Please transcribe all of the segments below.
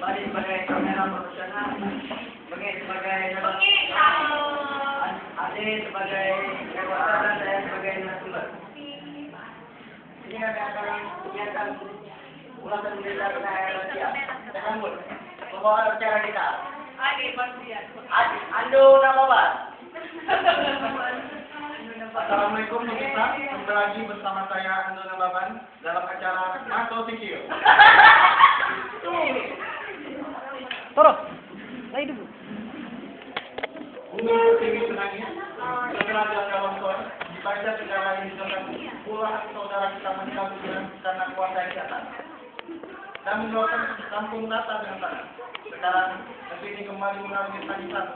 Bali sebagai kamera profesional, sebagai Ade sebagai reporter dan saya sebagai narasumber. Ini kami akan menyiapkan ulasan berita tentang Rusia. Kita sambut pembawa acara kita. Ando Nababan. Assalamualaikum pemirsa, kembali lagi bersama saya Ando Nababan dalam acara Mato Sikio. Terus, lagi dulu. Bumi pertiwi tsunami, segera jaga longsor, dibaca segala yang disebabkan puluhan saudara kita meninggal dunia karena kuasa yang datang. Dan mendoakan kampung rata dengan tanah. Sekarang, negeri ini kembali mengalami tangisan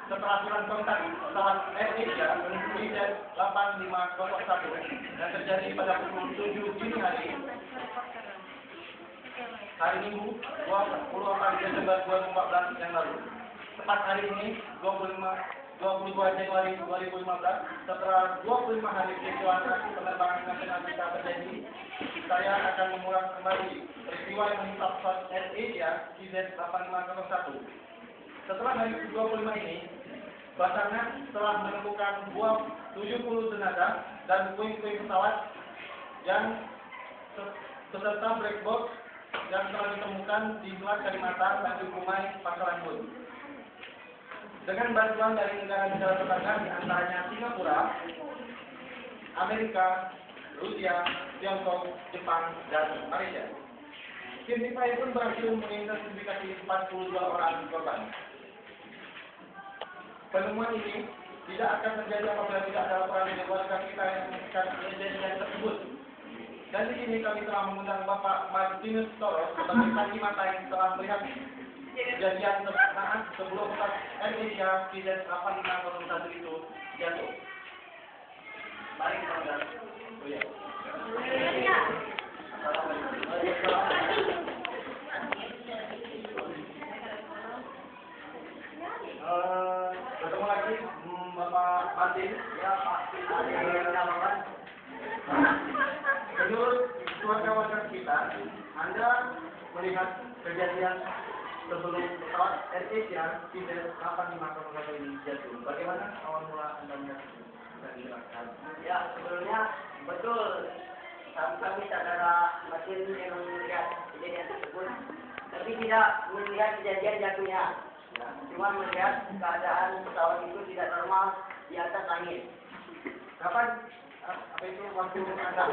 setelah hilang kontak pesawat Air Asia menuju IZ 8501 yang terjadi pada pukul 7 dini hari. Hari Minggu, 24 Desember 2014 yang lalu. Tepat hari ini, 22 Januari 2015, setelah 25 hari peristiwa penerbangan nasional kita terjadi, saya akan mengulas kembali peristiwa yang menimpa pesawat Air Asia IZ 8501. Setelah hari 25 ini, Basarnas telah menemukan 70 jenazah dan puing-puing pesawat yang beserta black box yang telah ditemukan di Selat Kalimantan dan di Kumai, Pangkalan Bun. Dengan bantuan dari negara-negara tetangga di antaranya Singapura, Amerika, Rusia, Tiongkok, Jepang, dan Malaysia. Tim TIPAI pun berhasil mengidentifikasi 42 orang korban. Penemuan ini tidak akan terjadi apabila tidak ada laporan dari warga kita yang menyaksikan kejadian tersebut. Dan di sini kami telah mengundang Bapak Martinus Toros sebagai saksi mata yang telah melihat kejadian tersebut sebelum pesawat Air Asia IZ 8501 itu jatuh. Mari kita undang. Ketemu lagi Bapak Martin, ya Pak Nababan. Menurut keluarga-keluarga kita, Anda melihat kejadian sebelum pesawat Air Asia IZ 8501 ini jatuh. Bagaimana awal mula Anda melihat? Ya, sebelumnya betul. Kami saudara Martin yang melihat kejadian tersebut, tapi tidak melihat kejadian jatuhnya. Cuma melihat keadaan pesawat itu tidak normal di atas langit. Kapan? Apa itu waktu Anda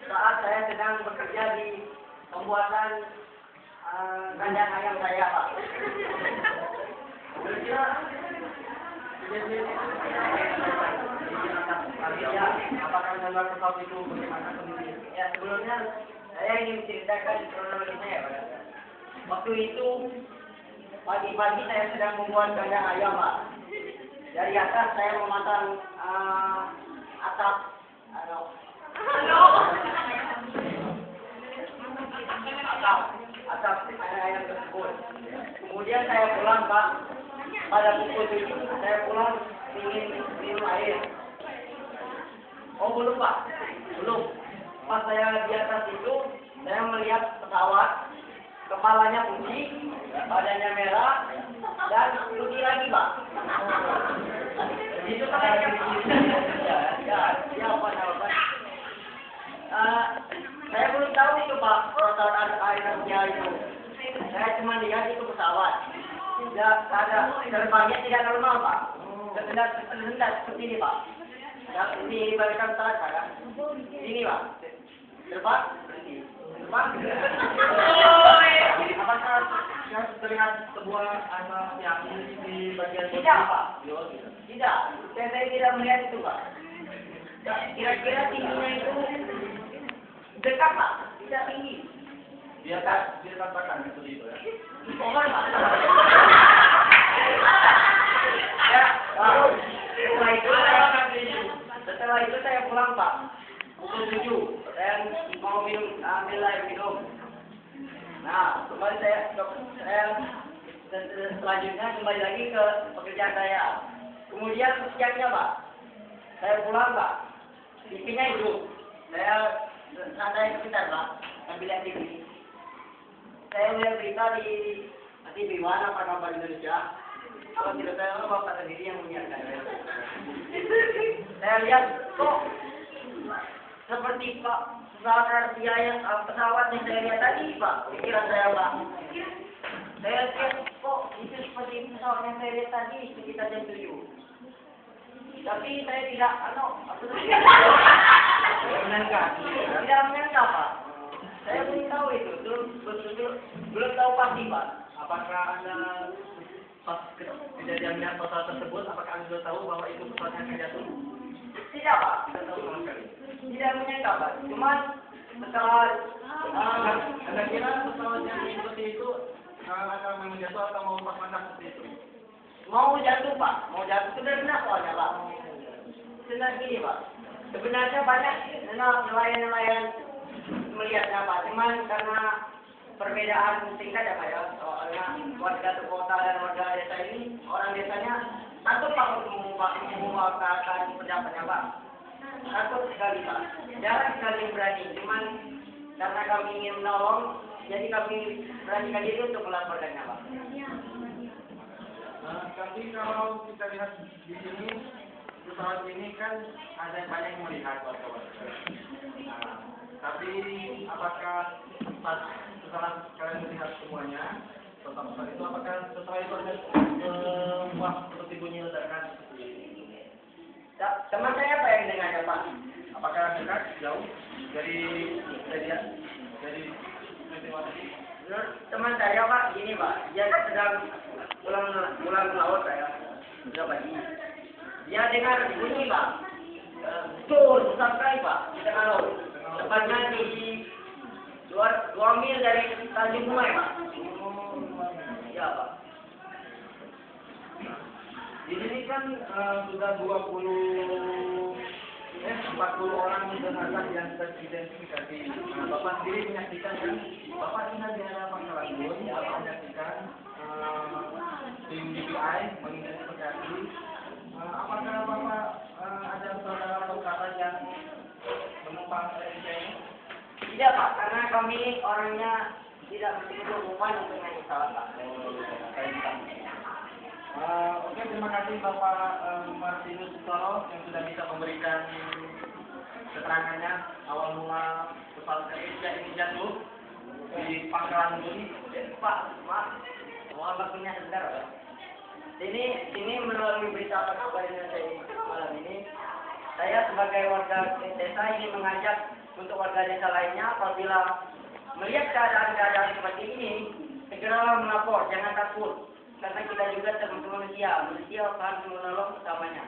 saat saya sedang bekerja di pembuatan kandang ayam saya, Pak. kira-kira kejadian ya, apakah dalam pesawat itu bagaimana kondisinya? Ya, sebelumnya saya ingin menceritakan kronologisnya ya, Pak. Waktu itu pagi-pagi saya sedang membuat kandang ayam, Pak. Dari atas saya memasang atap kandang ayam tersebut. Kemudian saya pulang, Pak. Pada pukul 7 saya pulang ingin minum air. Oh belum, Pak, belum. Pas saya di atas itu, saya melihat pesawat, kepalanya putih, badannya merah, dan putih lagi, Pak. Itu saya apa namanya? Saya belum tahu itu, Pak, pesawat airnya itu. Saya cuma lihat itu pesawat. Ya, ada terbangnya tidak normal, Pak. Tersendat seperti ini, Pak. Ya, ini balikan pesawat saya. Ini, Pak. Terbang, berhenti. Terbang. Apakah yang terlihat sebuah anak yang di bagian Tidak, Pak. Tidak. Saya tidak melihat itu, Pak. Kira-kira tingginya itu dekat, Pak. Tidak tinggi. Dia katakan seperti itu ya. Pohon, Pak. Ya, setelah itu saya pulang, Pak. Pukul 7. Saya mau ambil air minum. Nah, kembali saya selanjutnya kembali lagi ke pekerjaan saya. Kemudian siangnya, Pak, saya pulang, Pak. TV-nya hidup. Saya saat saya sekitar Pak, sambil lihat TV. Saya melihat berita di TV One apa kabar Indonesia. Kalau tidak saya bapak sendiri yang menyiarkan. Saya lihat kok seperti Pak pesawat yang saya lihat tadi Pak, pikiran saya Pak. Saya lihat kok itu seperti pesawat yang saya lihat tadi sekitar jam 7. Tapi saya tidak, tidak menyangka Pak. Saya belum tahu itu, belum tahu pasti Pak. Apakah Anda pas kejadiannya pesawat tersebut, apakah Anda sudah tahu bahwa itu pesawat yang akan jatuh? Tidak Pak, Tidak tahu sama sekali. tidak menyangka Pak. Cuman setelah Anda kira pesawat yang seperti itu akan memang jatuh atau mau pas mandak seperti itu? mau jatuh Pak, mau jatuh sudah benar soalnya Pak. Sebenarnya gini Pak, sebenarnya banyak nelayan-nelayan melihatnya Pak, cuman karena perbedaan tingkat ya Pak ya, soalnya warga kota dan warga desa ini, orang desanya takut Pak untuk mengungkapkan pendapatnya Pak. Takut sekali Pak, jarang sekali yang berani, cuman karena kami ingin menolong, jadi kami beranikan diri untuk melaporkannya Pak. Tapi kalau kita lihat di sini, pesawat ini kan ada yang banyak yang melihat warga-warga. Tapi apakah setelah kalian melihat semuanya, pesawat itu apakah setelah itu ada wah seperti bunyi ledakan? Teman saya apa yang dengarnya Pak? Apakah dekat jauh dari kejadian dari peristiwa tadi? Menurut teman saya Pak, gini Pak, dia sedang pulang laut saya, sudah pagi. Dia dengar bunyi Pak, betul besar sekali Pak di tengah laut. Tepatnya di 2 mil dari Tanjung Bungai Pak. Ya Pak. Di sini kan sudah 40 orang jenazah yang teridentifikasi. Bapak sendiri menyaksikan kan? Bapak tinggal di daerah Pangkalanbun, Bapak menyaksikan tim DPI mengidentifikasi. Apakah Bapak ada saudara atau kakak yang menumpang Indonesia ini? Tidak Pak, karena kami orangnya tidak memiliki hubungan untuk naik pesawat Pak. Oke, terima kasih Bapak Martinus Solo yang sudah bisa memberikan keterangannya awal mula pesawat Indonesia ini jatuh di Pangkalanbun. Pak, maaf, mohon waktunya sebentar Pak. Ini melalui berita kabar Indonesia malam ini, saya sebagai warga desa ini mengajak untuk warga desa lainnya apabila melihat keadaan-keadaan seperti ini, segera melapor, jangan takut. Karena kita juga termasuk manusia harus menolong sesamanya.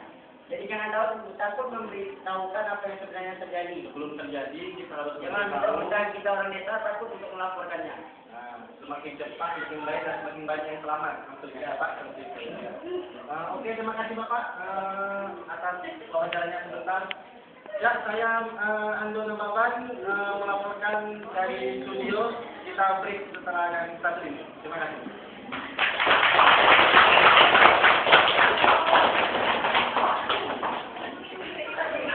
Jadi jangan takut memberitahukan apa yang sebenarnya terjadi. Sebelum terjadi, kita harus Jangan mudah-mudahan kita orang desa takut untuk melaporkannya. Semakin cepat, semakin baik dan semakin banyak yang selamat. Maksudnya Pak, seperti itu. Oke, terima kasih Bapak atas wawancaranya sebentar. Ya, saya Ando Nababan melaporkan dari studio. Kita break setelah yang satu ini. Terima kasih.